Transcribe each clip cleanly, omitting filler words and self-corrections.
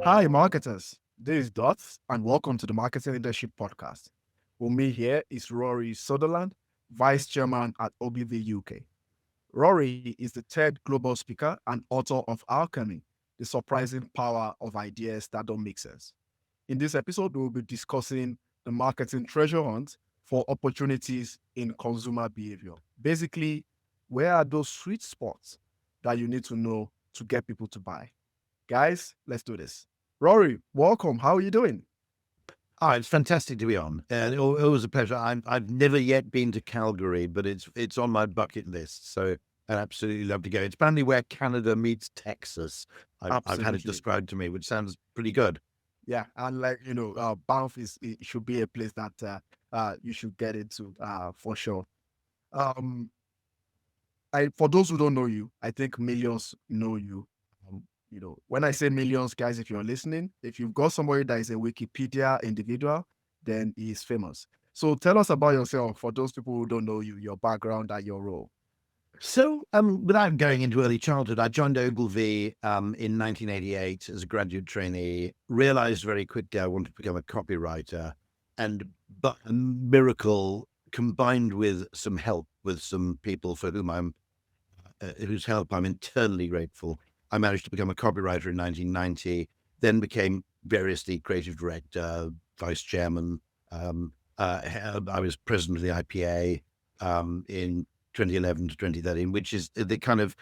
Hi, marketers. This is Dots, and welcome to the Marketing Leadership Podcast. With me here is Rory Sutherland, Vice Chairman at OBV UK. Rory is the third global speaker and author of Alchemy, The Surprising Power of Ideas That Don't Make Sense. In this episode, we'll be discussing the marketing treasure hunt for opportunities in consumer behavior. Basically, where are those sweet spots that you need to know to get people to buy? Guys, let's do this. Rory, welcome. How are you doing? Oh, it's fantastic to be on. It was a pleasure. I've never yet been to Calgary, but it's on my bucket list. So I'd absolutely love to go. It's apparently where Canada meets Texas. I've had it Absolutely. described to me, which sounds pretty good. Yeah, and Banff it should be a place that you should get into for sure. Um, for those who don't know you, I think millions know you. When I say millions, guys, if you're listening, if you've got somebody that is a Wikipedia individual, then he is famous. So tell us about yourself for those people who don't know you, your background and your role. So, without going into early childhood, I joined Ogilvy in 1988 as a graduate trainee. Realized very quickly I wanted to become a copywriter, and but a miracle combined with some help with some people for whom whose help I'm eternally grateful. I managed to become a copywriter in 1990, then became variously creative director, vice chairman. I was president of the IPA in 2011 to 2013, which is the kind of,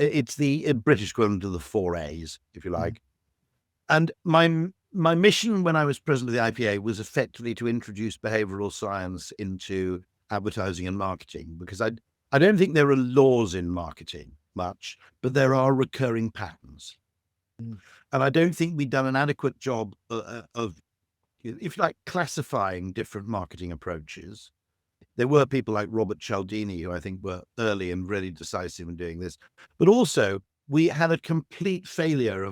it's the British equivalent of the 4As, if you like. And my mission when I was president of the IPA was effectively to introduce behavioral science into advertising and marketing, because I don't think there are laws in marketing much, but there are recurring patterns. And I don't think we've done an adequate job of, if you like, classifying different marketing approaches. There were people like Robert Cialdini, who I think were early and really decisive in doing this, but also we had a complete failure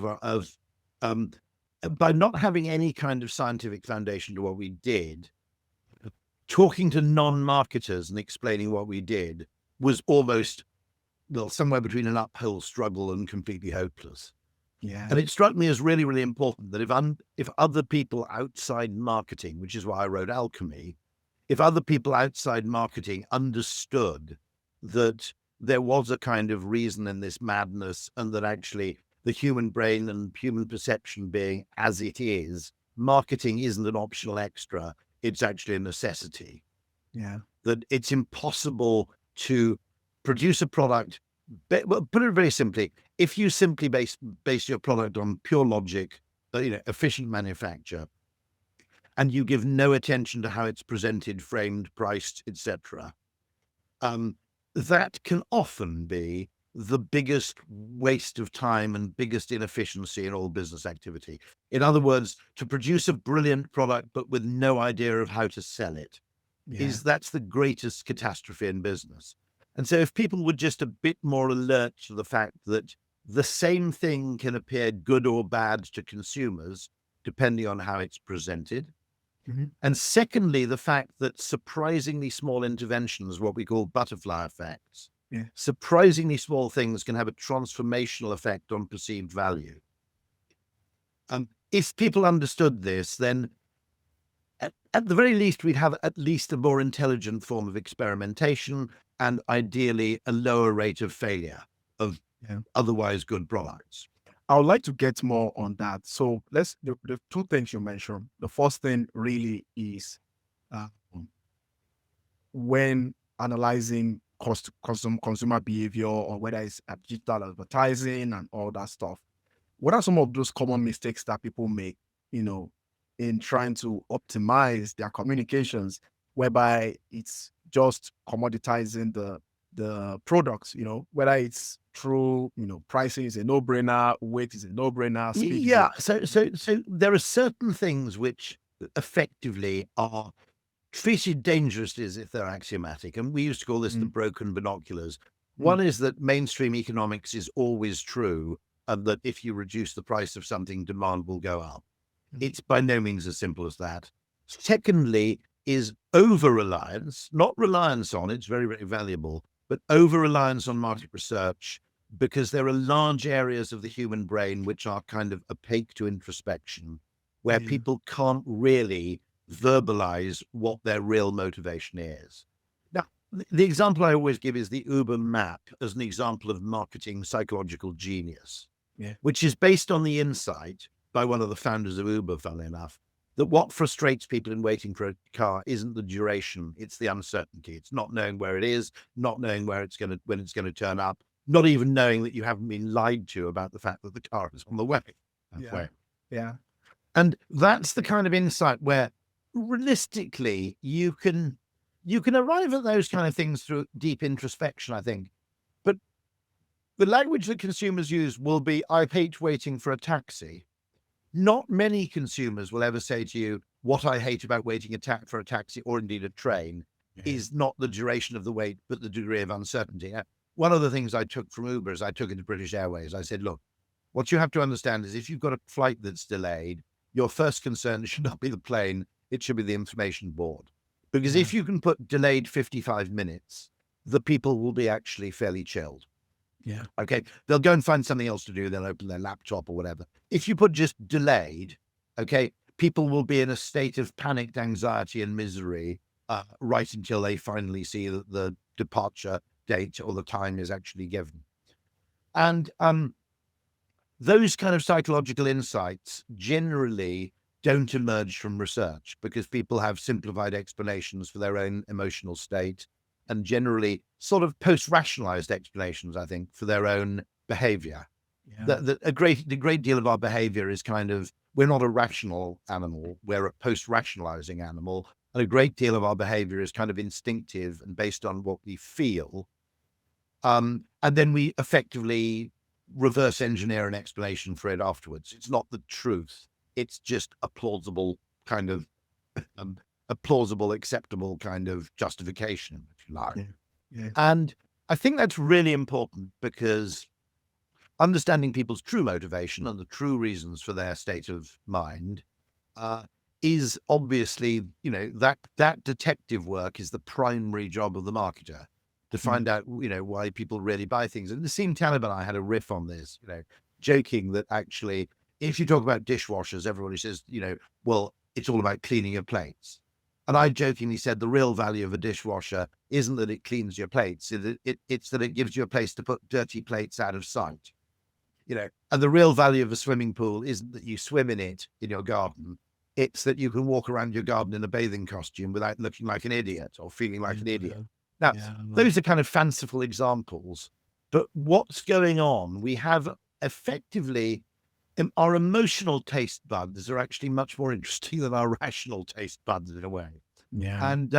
by not having any kind of scientific foundation to what we did. Talking to non-marketers and explaining what we did was almost, well, somewhere between an uphill struggle and completely hopeless. Yeah. And it struck me as really, really important that if other people outside marketing, which is why I wrote Alchemy, if other people outside marketing understood that there was a kind of reason in this madness, and that actually the human brain and human perception being as it is, marketing isn't an optional extra, it's actually a necessity. Yeah. That it's impossible to produce a product. Well, put it very simply, if you simply base your product on pure logic, efficient manufacture, and you give no attention to how it's presented, framed, priced, etc., that can often be the biggest waste of time and biggest inefficiency in all business activity. In other words, to produce a brilliant product but with no idea of how to sell it, that's the greatest catastrophe in business. And so if people were just a bit more alert to the fact that the same thing can appear good or bad to consumers, depending on how it's presented. And secondly, the fact that surprisingly small interventions, what we call butterfly effects, surprisingly small things can have a transformational effect on perceived value. If people understood this, then at the very least, we'd have at least a more intelligent form of experimentation, and ideally a lower rate of failure of otherwise good products. I would like to get more on that. So the two things you mentioned. The first thing really is when analyzing consumer behavior, or whether it's digital advertising and all that stuff, what are some of those common mistakes that people make, in trying to optimize their communications, whereby it's just commoditizing the products, whether it's through, pricing is a no-brainer, weight is a no-brainer, speed So there are certain things which effectively are treated dangerously as if they're axiomatic. And we used to call this the broken binoculars. One is that mainstream economics is always true, and that if you reduce the price of something, demand will go up. It's by no means as simple as that. Secondly is over-reliance, not reliance on, it's very, very valuable, but over-reliance on market research because there are large areas of the human brain which are kind of opaque to introspection, where people can't really verbalize what their real motivation is. Now, the example I always give is the Uber map as an example of marketing psychological genius, which is based on the insight by one of the founders of Uber, funnily enough, that what frustrates people in waiting for a car isn't the duration, it's the uncertainty. It's not knowing where it is, not knowing when it's going to turn up, not even knowing that you haven't been lied to about the fact that the car is on the way. Yeah. And that's the kind of insight where realistically you can arrive at those kind of things through deep introspection, I think. But the language that consumers use will be, I hate waiting for a taxi. Not many consumers will ever say to you, what I hate about waiting for a taxi or indeed a train is not the duration of the wait, but the degree of uncertainty. One of the things I took from Uber is I took it to British Airways. I said, look, what you have to understand is if you've got a flight that's delayed, your first concern should not be the plane, it should be the information board. Because if you can put delayed 55 minutes, the people will be actually fairly chilled. Yeah. Okay. They'll go and find something else to do. They'll open their laptop or whatever. If you put just delayed, okay, people will be in a state of panicked anxiety and misery right until they finally see that the departure date or the time is actually given. And those kind of psychological insights generally don't emerge from research because people have simplified explanations for their own emotional state and generally sort of post-rationalized explanations, I think, for their own behavior. A great deal of our behavior is kind of, we're not a rational animal, we're a post-rationalizing animal. And a great deal of our behavior is kind of instinctive and based on what we feel. And then we effectively reverse engineer an explanation for it afterwards. It's not the truth. It's just a plausible kind of, acceptable kind of justification, if you like. And I think that's really important because understanding people's true motivation and the true reasons for their state of mind is obviously, that detective work is the primary job of the marketer to find out, why people really buy things. And Nassim Taleb and I had a riff on this, joking that actually, if you talk about dishwashers, everybody says, well, it's all about cleaning your plates. And I jokingly said the real value of a dishwasher isn't that it cleans your plates, it's that it gives you a place to put dirty plates out of sight. And the real value of a swimming pool isn't that you swim in it in your garden. It's that you can walk around your garden in a bathing costume without looking like an idiot or feeling like an idiot. Now, those are kind of fanciful examples, but what's going on? We have effectively, our emotional taste buds are actually much more interesting than our rational taste buds in a way. And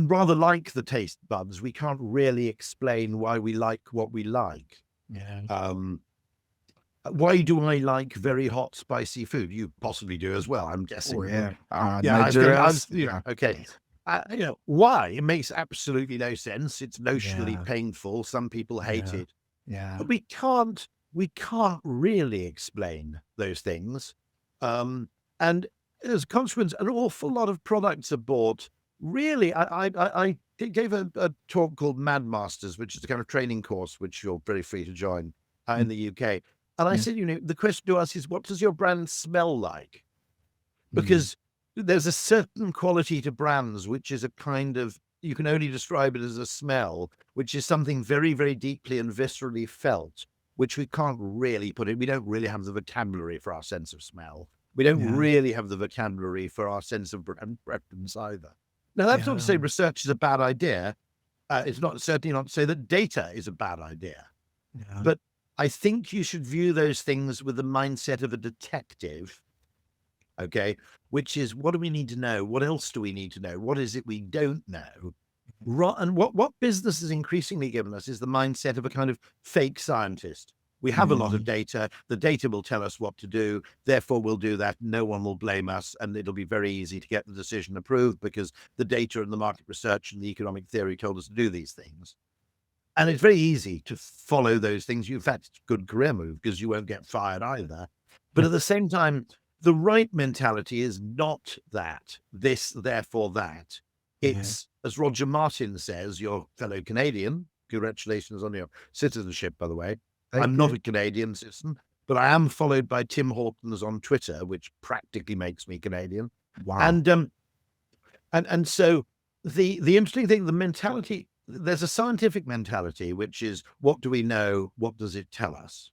rather like the taste buds, we can't really explain why we like what we like. Why do I like very hot, spicy food? You possibly do as well, I'm guessing. Okay. Why? It makes absolutely no sense. It's notionally painful. Some people hate it. But we can't really explain those things. And as a consequence, an awful lot of products are bought. Really, I gave a talk called Mad Masters, which is a kind of training course, which you're very free to join in the UK. And I said, the question to us is, what does your brand smell like? Because there's a certain quality to brands, which is a kind of, you can only describe it as a smell, which is something very, very deeply and viscerally felt, which we can't really put in. We don't really have the vocabulary for our sense of smell. We don't really have the vocabulary for our sense of brand preference either. Now, that's not to say research is a bad idea. It's certainly not to say that data is a bad idea. But I think you should view those things with the mindset of a detective, okay, which is, what do we need to know? What else do we need to know? What is it we don't know? And what business has increasingly given us is the mindset of a kind of fake scientist. We have a lot of data. The data will tell us what to do. Therefore, we'll do that. No one will blame us. And it'll be very easy to get the decision approved because the data and the market research and the economic theory told us to do these things. And it's very easy to follow those things. In fact, it's a good career move because you won't get fired either. But at the same time, the right mentality is not that, this, therefore that. It's, as Roger Martin says, your fellow Canadian, Congratulations on your citizenship, by the way. Thank I'm not you. a Canadian citizen, but I am followed by Tim Hortons on Twitter, which practically makes me Canadian. Wow. And so the interesting thing, the mentality, there's a scientific mentality, which is what do we know? What does it tell us?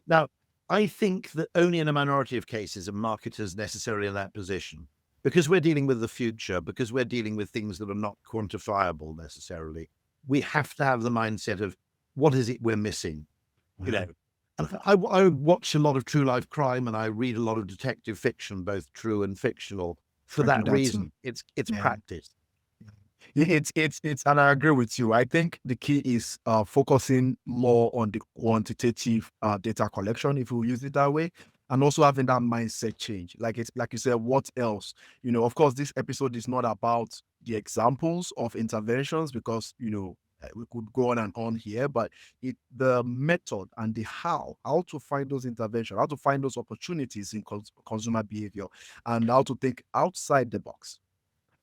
Now, I think that only in a minority of cases are marketers necessarily in that position, because we're dealing with the future, because we're dealing with things that are not quantifiable necessarily. We have to have the mindset of what is it we're missing, you know. And I watch a lot of true life crime, and I read a lot of detective fiction, both true and fictional. For I do that that too. reason, it's Yeah. practice. It's, and I agree with you. I think the key is focusing more on the quantitative data collection, if we use it that way, and also having that mindset change. Like you said, what else? Of course, this episode is not about the examples of interventions because we could go on here, but the method and the how to find those interventions, how to find those opportunities in consumer behavior, and how to think outside the box.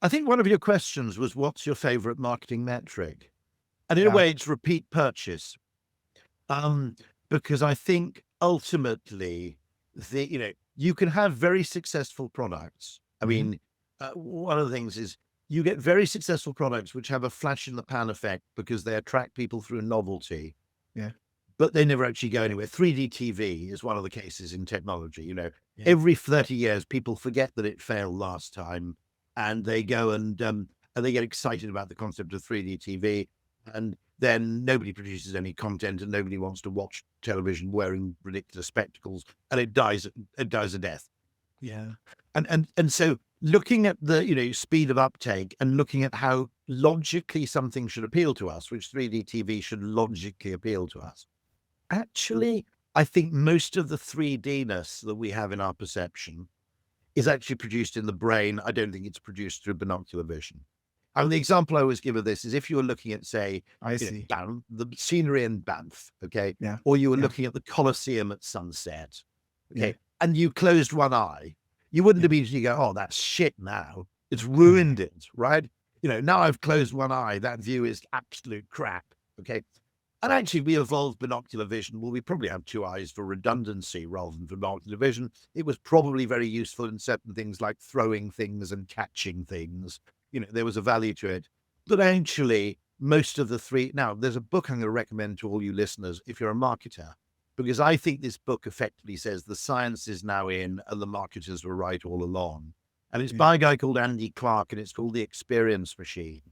I think one of your questions was, what's your favorite marketing metric? And in a Yeah. way, it's repeat purchase. Because I think ultimately, you can have very successful products. I Mhm. mean, one of the things is you get very successful products which have a flash in the pan effect because they attract people through novelty. Yeah. But they never actually go anywhere. 3D TV is one of the cases in technology. Yeah. Every 30 years, people forget that it failed last time, and they go and they get excited about the concept of 3D TV, and then nobody produces any content, and nobody wants to watch television wearing ridiculous spectacles, and it dies. It dies a death. Yeah. And so looking at the speed of uptake and looking at how logically something should appeal to us, which 3D TV should logically appeal to us. Actually, I think most of the 3D-ness that we have in our perception is actually produced in the brain. I don't think it's produced through binocular vision. And the example I always give of this is if you were looking at, say, I see. Banff, the scenery in Banff, okay, Yeah. or you were Yeah. looking at the Colosseum at sunset, okay, Yeah. and you closed one eye, you wouldn't Yeah. immediately go, oh, that's shit now. It's ruined it, right? Now I've closed one eye, that view is absolute crap, okay? And actually, we evolved binocular vision. Well, we probably have two eyes for redundancy rather than for binocular vision. It was probably very useful in certain things like throwing things and catching things. There was a value to it. But actually, most of the three... Now, there's a book I'm going to recommend to all you listeners if you're a marketer, because I think this book effectively says the science is now in and the marketers were right all along. And it's by a guy called Andy Clark, and it's called The Experience Machine.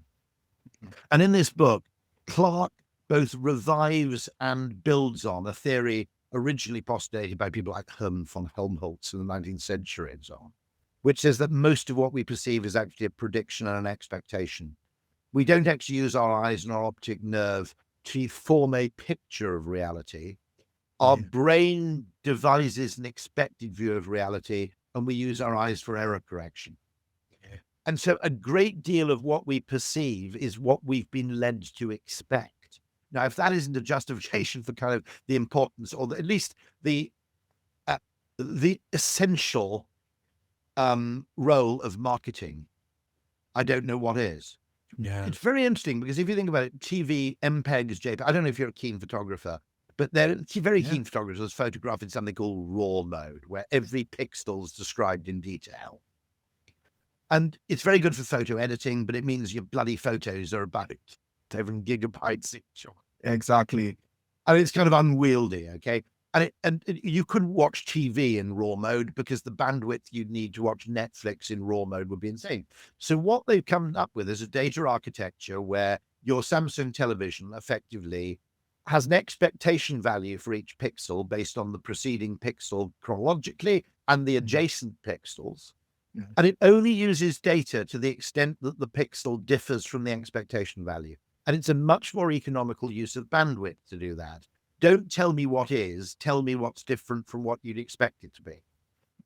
And in this book, Clark both revives and builds on a theory originally postulated by people like Hermann von Helmholtz in the 19th century and so on, which says that most of what we perceive is actually a prediction and an expectation. We don't actually use our eyes and our optic nerve to form a picture of reality. Our brain devises an expected view of reality, and we use our eyes for error correction. And so a great deal of what we perceive is what we've been led to expect. Now, if that isn't a justification for kind of the importance, or at least the essential role of marketing, I don't know what is. Yeah. It's very interesting because if you think about it, TV, MPEGs, JPEG, I don't know if you're a keen photographer, but they're very keen photographers photograph in something called raw mode, where every pixel is described in detail. And it's very good for photo editing, but it means your bloody photos are about 7 gigabytes each. Exactly. And it's kind of unwieldy, okay? And you couldn't watch TV in raw mode because the bandwidth you'd need to watch Netflix in raw mode would be insane. So what they've come up with is a data architecture where your Samsung television effectively has an expectation value for each pixel based on the preceding pixel chronologically and the adjacent pixels. Yeah. And it only uses data to the extent that the pixel differs from the expectation value. And it's a much more economical use of bandwidth to do that. Don't tell me what is, tell me what's different from what you'd expect it to be.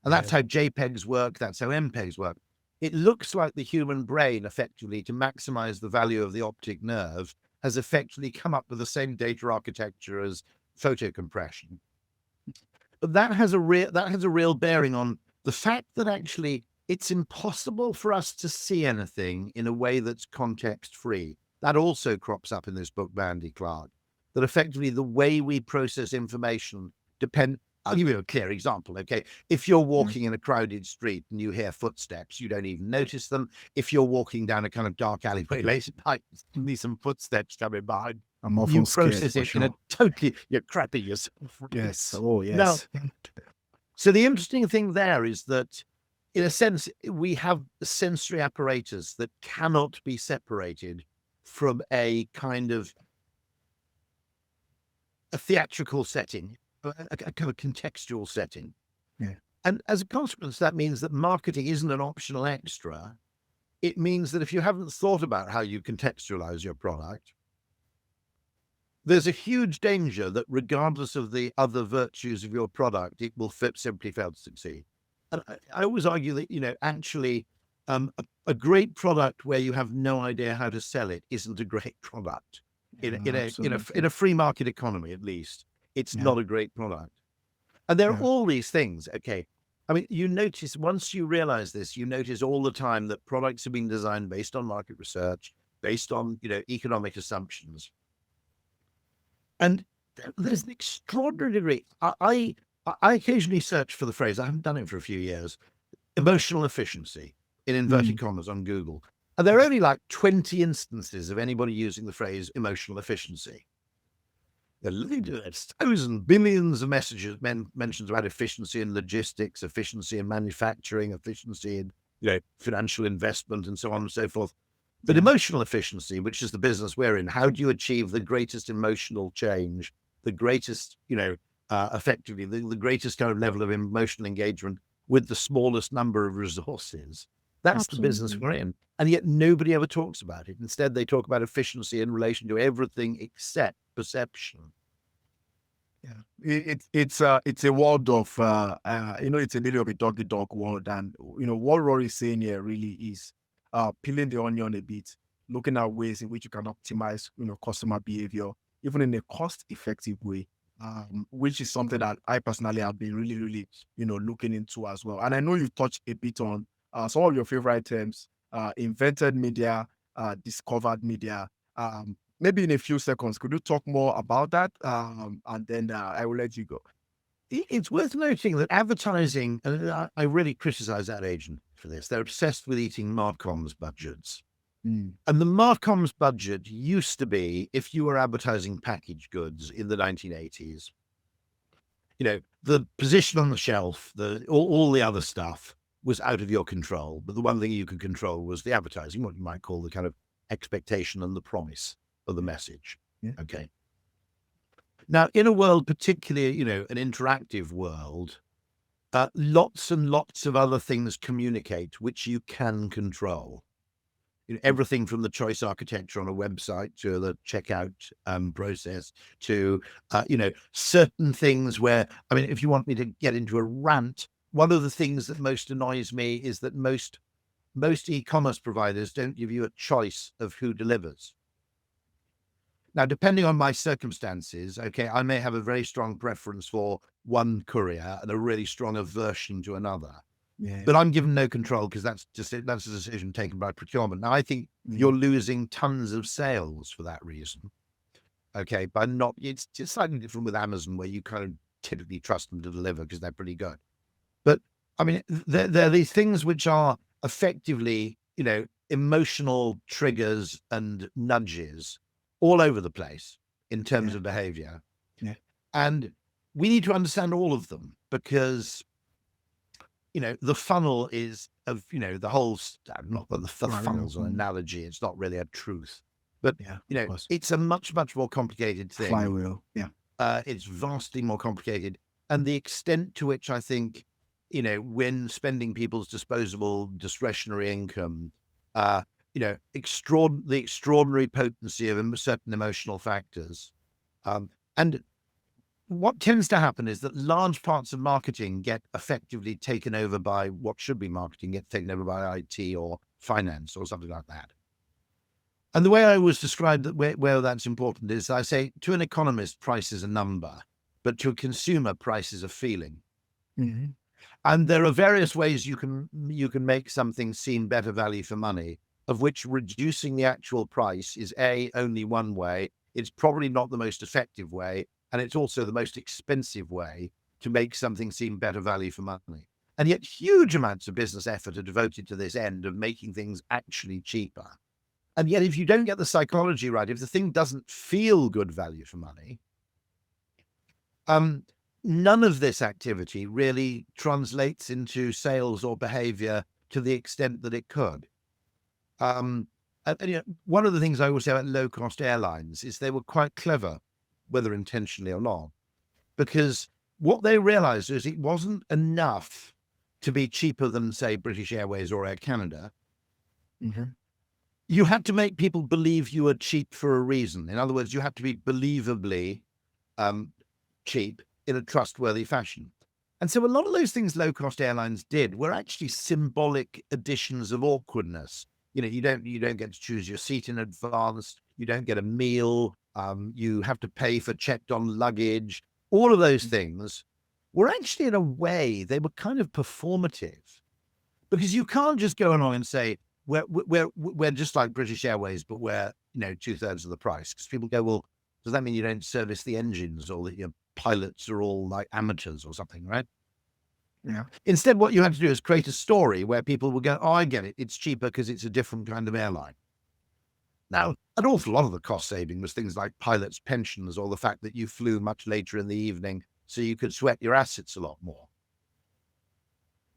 And that's how JPEGs work, that's how MPEGs work. It looks like the human brain, effectively, to maximize the value of the optic nerve, has effectively come up with the same data architecture as photo compression. But that has a real bearing on the fact that actually it's impossible for us to see anything in a way that's context-free. That also crops up in this book by Andy Clark, that effectively the way we process information I'll give you a clear example, okay? If you're walking in a crowded street and you hear footsteps, you don't even notice them. If you're walking down a kind of dark alleyway late at night, suddenly some footsteps coming behind, I'm often you scared, process for it in a sure. totally, you're crapping yourself. Yes. Oh, Now, yes. so the interesting thing there is that, in a sense, we have a sensory apparatus that cannot be separated from a kind of a theatrical setting, a kind of contextual setting. Yeah. And as a consequence, that means that marketing isn't an optional extra. It means that if you haven't thought about how you contextualize your product, there's a huge danger that regardless of the other virtues of your product, it will simply fail to succeed. And I always argue that, actually, a great product where you have no idea how to sell it isn't a great product. In a free market economy, at least, it's not a great product. And there are all these things. Okay, I mean, you notice once you realize this, you notice all the time that products are being designed based on market research, based on economic assumptions, and there's an extraordinary degree. I occasionally search for the phrase. I haven't done it for a few years. Emotional efficiency in inverted commas on Google. And there are only like 20 instances of anybody using the phrase emotional efficiency. There's thousands, billions of mentions about efficiency in logistics, efficiency in manufacturing, efficiency in financial investment, and so on and so forth. But emotional efficiency, which is the business we're in, how do you achieve the greatest emotional change, the greatest, effectively, the greatest kind of level of emotional engagement with the smallest number of resources? That's the business we're in. And yet nobody ever talks about it. Instead, they talk about efficiency in relation to everything except perception. Yeah, it's a world of it's a little bit dog world, and what Rory is saying here really is peeling the onion a bit, looking at ways in which you can optimize customer behavior, even in a cost-effective way, which is something that I personally have been really looking into as well. And I know you touched a bit on some of your favorite terms, invented media, discovered media. Maybe in a few seconds, could you talk more about that? And then I will let you go. It's worth noting that advertising, and I really criticize that agent for this, they're obsessed with eating Marcom's budgets. And the Marcom's budget used to be, if you were advertising packaged goods in the 1980s, the position on the shelf, all the other stuff was out of your control. But the one thing you could control was the advertising, what you might call the kind of expectation and the promise of the message. Yeah. Okay. Now, in a world, particularly, an interactive world, lots and lots of other things communicate, which you can control. Everything from the choice architecture on a website to the checkout process to, certain things where, if you want me to get into a rant, one of the things that most annoys me is that most e-commerce providers don't give you a choice of who delivers. Now, depending on my circumstances, okay, I may have a very strong preference for one courier and a really strong aversion to another. Yeah. But I'm given no control because that's a decision taken by procurement. Now, I think you're losing tons of sales for that reason. Okay, it's just slightly different with Amazon, where you kind of typically trust them to deliver because they're pretty good. But there are these things which are effectively, emotional triggers and nudges all over the place in terms of behavior. Yeah. And we need to understand all of them because, the funnel is of, the whole, not that the funnel's an analogy, it's not really a truth, but, it's a much, much more complicated thing. Flywheel. Yeah. It's vastly more complicated. And the extent to which I think, when spending people's disposable discretionary income, the extraordinary potency of certain emotional factors. And what tends to happen is that large parts of marketing get effectively taken over by what should be marketing, get taken over by IT or finance or something like that. And the way I always describe that where that's important is I say to an economist, price is a number, but to a consumer, price is a feeling. And there are various ways you can make something seem better value for money. of which reducing the actual price is only one way. It's probably not the most effective way, and it's also the most expensive way to make something seem better value for money. And yet huge amounts of business effort are devoted to this end of making things actually cheaper. And yet if you don't get the psychology right, if the thing doesn't feel good value for money, none of this activity really translates into sales or behavior to the extent that it could. And, one of the things I always say about low-cost airlines is they were quite clever, whether intentionally or not, because what they realized is it wasn't enough to be cheaper than, say, British Airways or Air Canada. Mm-hmm. You had to make people believe you were cheap for a reason. In other words, you had to be believably cheap in a trustworthy fashion. And so a lot of those things low-cost airlines did were actually symbolic additions of awkwardness. You don't get to choose your seat in advance. You don't get a meal. You have to pay for checked-on luggage. All of those things were actually, in a way, they were kind of performative, because you can't just go along and say we're just like British Airways, but we're 2/3 of the price. Because people go, well, does that mean you don't service the engines, or that your pilots are all like amateurs or something, right? Yeah. Instead, what you have to do is create a story where people will go, oh, I get it. It's cheaper because it's a different kind of airline. Now, an awful lot of the cost saving was things like pilots' pensions, or the fact that you flew much later in the evening so you could sweat your assets a lot more.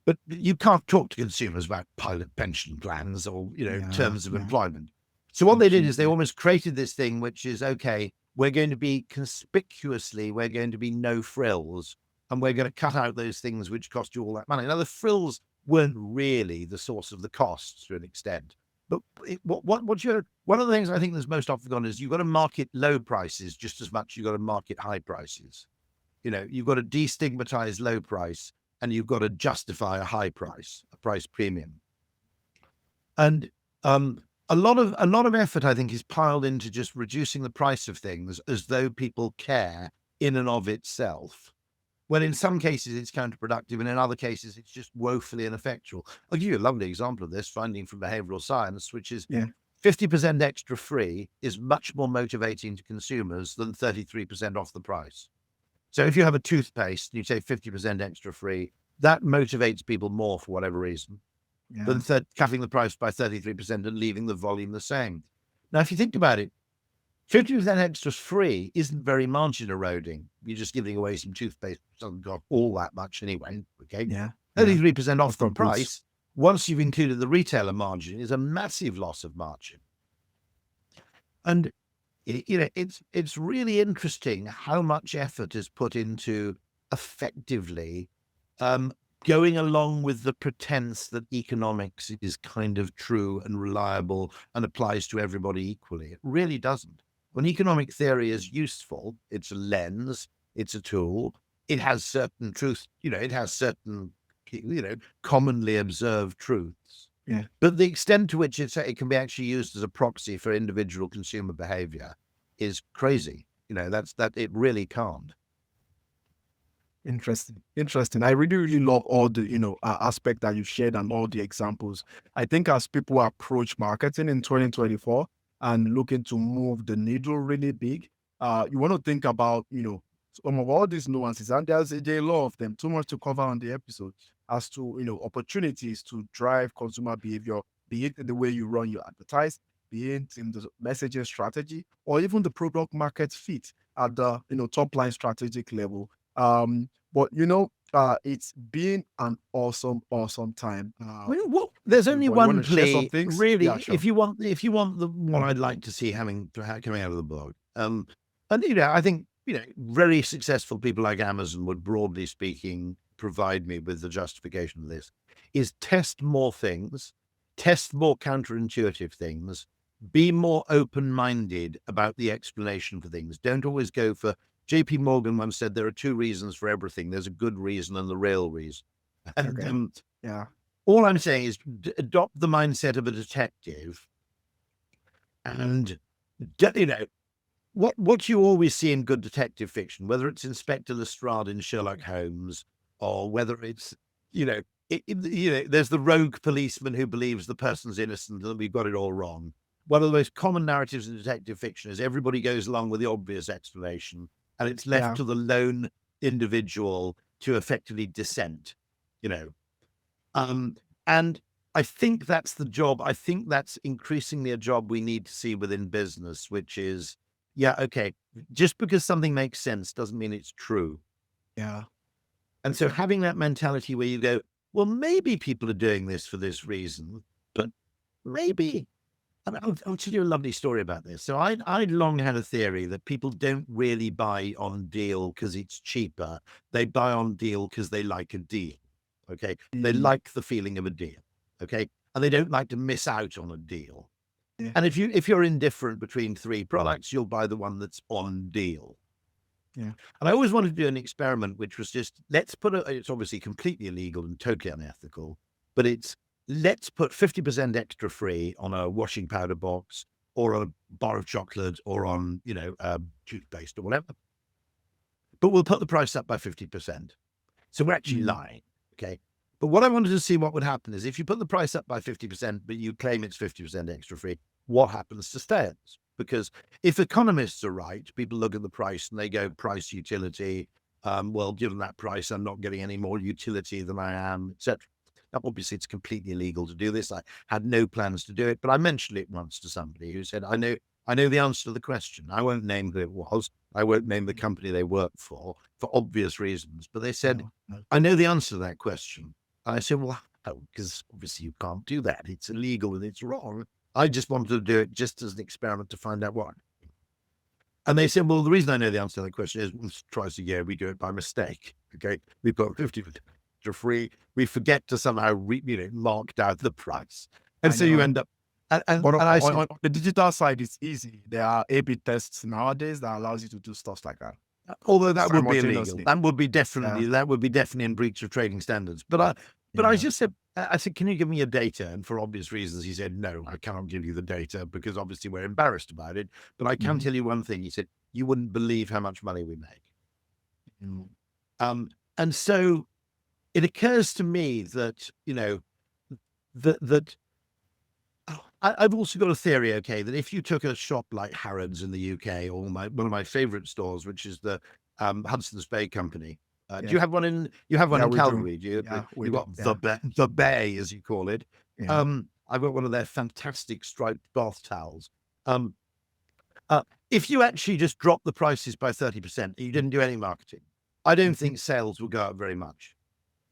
But you can't talk to consumers about pilot pension plans or, terms of employment. So what they did is they almost created this thing, which is, okay, we're going to be we're going to be no frills, and we're going to cut out those things which cost you all that money. Now, the frills weren't really the source of the costs to an extent. But one of the things I think that's most often gone is you've got to market low prices just as much as you've got to market high prices. You've got to destigmatize low price, and you've got to justify a high price, a price premium. And a lot of effort, I think, is piled into just reducing the price of things as though people care in and of itself. When in some cases it's counterproductive, and in other cases it's just woefully ineffectual. I'll give you a lovely example of this, finding from behavioral science, which is 50% extra free is much more motivating to consumers than 33% off the price. So if you have a toothpaste and you say 50% extra free, that motivates people more for whatever reason than cutting the price by 33% and leaving the volume the same. Now, if you think about it, 50% extra free isn't very margin eroding. You're just giving away some toothpaste, which doesn't cost all that much anyway. Okay. 33% off the price, once you've included the retailer margin, is a massive loss of margin. And it's really interesting how much effort is put into effectively going along with the pretense that economics is kind of true and reliable and applies to everybody equally. It really doesn't. When economic theory is useful, it's a lens, it's a tool, it has certain truths, it has certain, commonly observed truths. Yeah. But the extent to which it can be actually used as a proxy for individual consumer behavior is crazy. That it really can't. Interesting. I really love all the aspect that you shared and all the examples. I think as people approach marketing in 2024 and looking to move the needle really big, you want to think about some of all these nuances, and there's a lot of them, too much to cover on the episode, as to opportunities to drive consumer behavior, be it in the way you run your advertise, be it in the messaging strategy, or even the product market fit at the top line strategic level. But it's been an awesome time. There's only but you one wanna share some plea, things? really. Yeah, sure. If you want the one I'd like to see coming out of the blog, and I think very successful people like Amazon would, broadly speaking, provide me with the justification of this, is test more things, test more counterintuitive things, be more open-minded about the explanation for things. Don't always go for, JP Morgan once said, there are two reasons for everything. There's a good reason and the real reason. And all I'm saying is adopt the mindset of a detective, and what you always see in good detective fiction, whether it's Inspector Lestrade in Sherlock Holmes, or whether it's there's the rogue policeman who believes the person's innocent and we've got it all wrong. One of the most common narratives in detective fiction is everybody goes along with the obvious explanation, and it's left to the lone individual to effectively dissent, and I think that's the job. I think that's increasingly a job we need to see within business, which is, okay, just because something makes sense doesn't mean it's true. Yeah. And so having that mentality where you go, well, maybe people are doing this for this reason, but maybe. And I'll tell you a lovely story about this. So I long had a theory that people don't really buy on deal because it's cheaper. They buy on deal because they like a deal. Okay. They like the feeling of a deal. Okay. And they don't like to miss out on a deal. Yeah. And if you're indifferent between three products, you'll buy the one that's on deal. Yeah. And I always wanted to do an experiment, which was just, it's obviously completely illegal and totally unethical, but let's put 50% extra free on a washing powder box or on a bar of chocolate or on, toothpaste or whatever. But we'll put the price up by 50%. So we're actually lying. Okay. But what I wanted to see what would happen is if you put the price up by 50%, but you claim it's 50% extra free, what happens to sales? Because if economists are right, people look at the price and they go price utility. Well, given that price, I'm not getting any more utility than I am, etc. Now, obviously, it's completely illegal to do this. I had no plans to do it, but I mentioned it once to somebody who said, I know the answer to the question. I won't name who it was. I won't name the company they work for obvious reasons. But they said, I know the answer to that question. I said, well, how? Because obviously you can't do that. It's illegal and it's wrong. I just wanted to do it just as an experiment to find out what. And they said, well, the reason I know the answer to that question is twice a year we do it by mistake. Okay, we've got 50% free. We forget to somehow mark down the price, and so you end up. But on the digital side, it's easy. There are A/B tests nowadays that allows you to do stuff like that. Although that would be illegal, that would be definitely in breach of trading standards. But I just said, can you give me your data? And for obvious reasons, he said, no, I cannot give you the data because obviously we're embarrassed about it. But I can tell you one thing. He said, you wouldn't believe how much money we make. And so it occurs to me that, I've also got a theory, okay, that if you took a shop like Harrods in the UK or one of my favorite stores, which is the Hudson's Bay Company. Do you have one in Calgary? You've got the Bay, as you call it. I've got one of their fantastic striped bath towels. If you actually just drop the prices by 30%, you didn't do any marketing, I don't think sales will go up very much.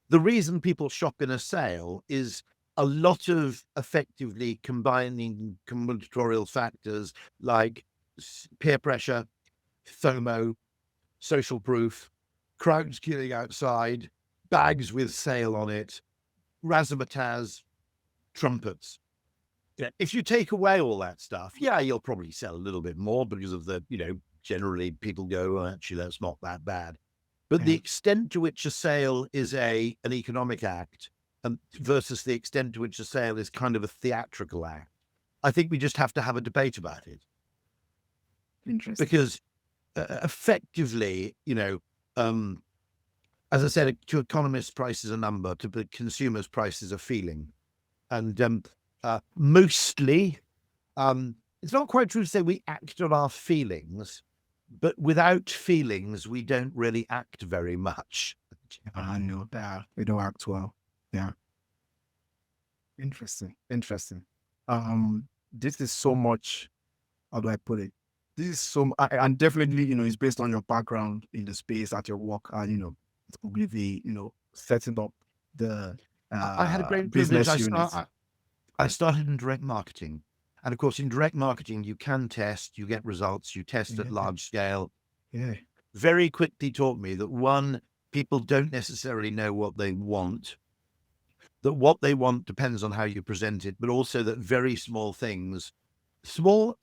The reason people shop in a sale is a lot of effectively combining combinatorial factors like peer pressure, FOMO, social proof, crowds queuing outside, bags with sale on it, razzmatazz, trumpets. If you take away all that stuff, you'll probably sell a little bit more because of the, generally people go, well, actually, that's not that bad. But the extent to which a sale is an economic act versus the extent to which a sale is kind of a theatrical act, I think we just have to have a debate about it. Interesting. Because effectively, as I said, to economists, price is a number. To the consumers, price is a feeling. And mostly, it's not quite true to say we act on our feelings, but without feelings, we don't really act very much. I know that. We don't act well. Yeah. Interesting. This is so much, how do I put it? This is so, and definitely, it's based on your background in the space at your work and, it's probably the, setting up the I had a great business privilege. units. I started in direct marketing. And of course, in direct marketing, you can test, you get results, you test at large scale. Yeah. Very quickly taught me that one, people don't necessarily know what they want, that what they want depends on how you present it, but also that very small things,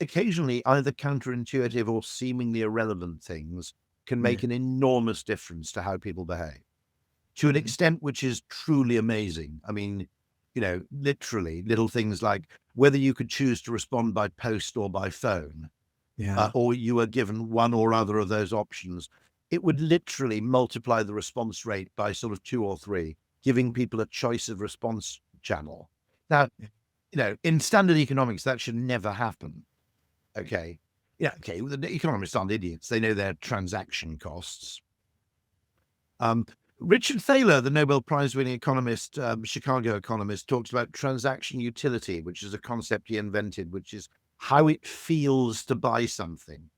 occasionally either counterintuitive or seemingly irrelevant things, can make an enormous difference to how people behave to an extent which is truly amazing. I mean, literally little things like whether you could choose to respond by post or by phone, or you were given one or other of those options, it would literally multiply the response rate by sort of 2 or 3. giving people a choice of response channel. Now, in standard economics, that should never happen. Okay. Yeah. Okay. Well, the economists aren't idiots. They know their transaction costs. Richard Thaler, the Nobel Prize-winning economist, Chicago economist, talks about transaction utility, which is a concept he invented, which is how it feels to buy something,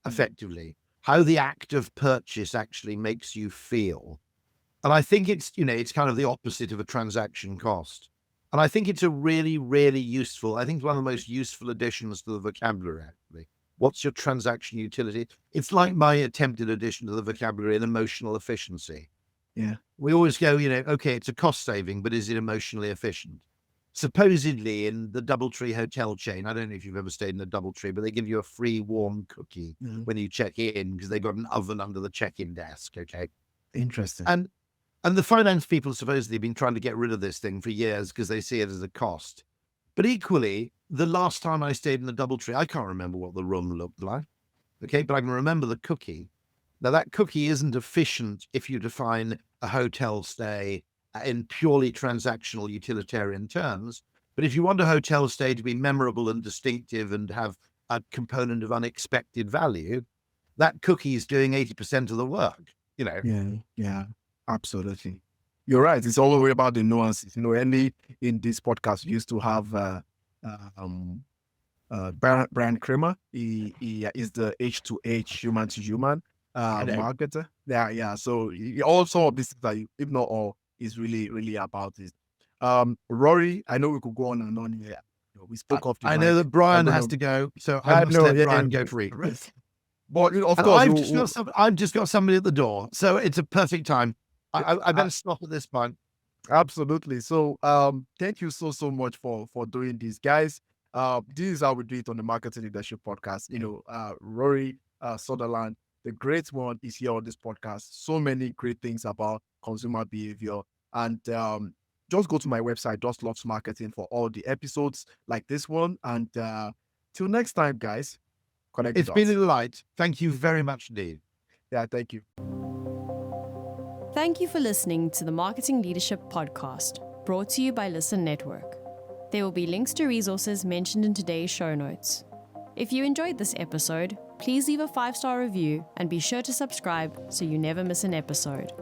effectively, how the act of purchase actually makes you feel. And I think it's kind of the opposite of a transaction cost. And I think it's a really, really useful, I think it's one of the most useful additions to the vocabulary, actually. What's your transaction utility? It's like my attempted addition to the vocabulary in emotional efficiency. Yeah. We always go, okay, it's a cost saving, but is it emotionally efficient? Supposedly in the Doubletree hotel chain, I don't know if you've ever stayed in the Doubletree, but they give you a free warm cookie when you check in because they've got an oven under the check-in desk, okay? Interesting. And the finance people supposedly have been trying to get rid of this thing for years because they see it as a cost. But equally, the last time I stayed in the Doubletree, I can't remember what the room looked like, okay? But I can remember the cookie. Now, that cookie isn't efficient if you define a hotel stay in purely transactional utilitarian terms. But if you want a hotel stay to be memorable and distinctive and have a component of unexpected value, that cookie is doing 80% of the work, Yeah, absolutely. You're right. It's all the way about the nuances. In this podcast, we used to have Brian Kramer. He is the H2H, human to human marketer. Yeah. So also this is like, if not all, is really, really about it. Rory, I know we could go on and on here. We spoke of the I know that Brian has to go, so I must let Brian go free. But of and course, I've just got somebody at the door, so it's a perfect time. I better stop at this point. Absolutely. So thank you so much for doing this, guys. This is how we do it on the Marketing Leadership Podcast. Rory Sutherland, the great one, is here on this podcast. So many great things about consumer behavior. And just go to my website, Just Loves Marketing, for all the episodes like this one. And till next time, guys. It's been a delight. Thank you very much indeed. Yeah, thank you. Thank you for listening to the Marketing Leadership Podcast, brought to you by Listen Network. There will be links to resources mentioned in today's show notes. If you enjoyed this episode, please leave a 5-star review and be sure to subscribe so you never miss an episode.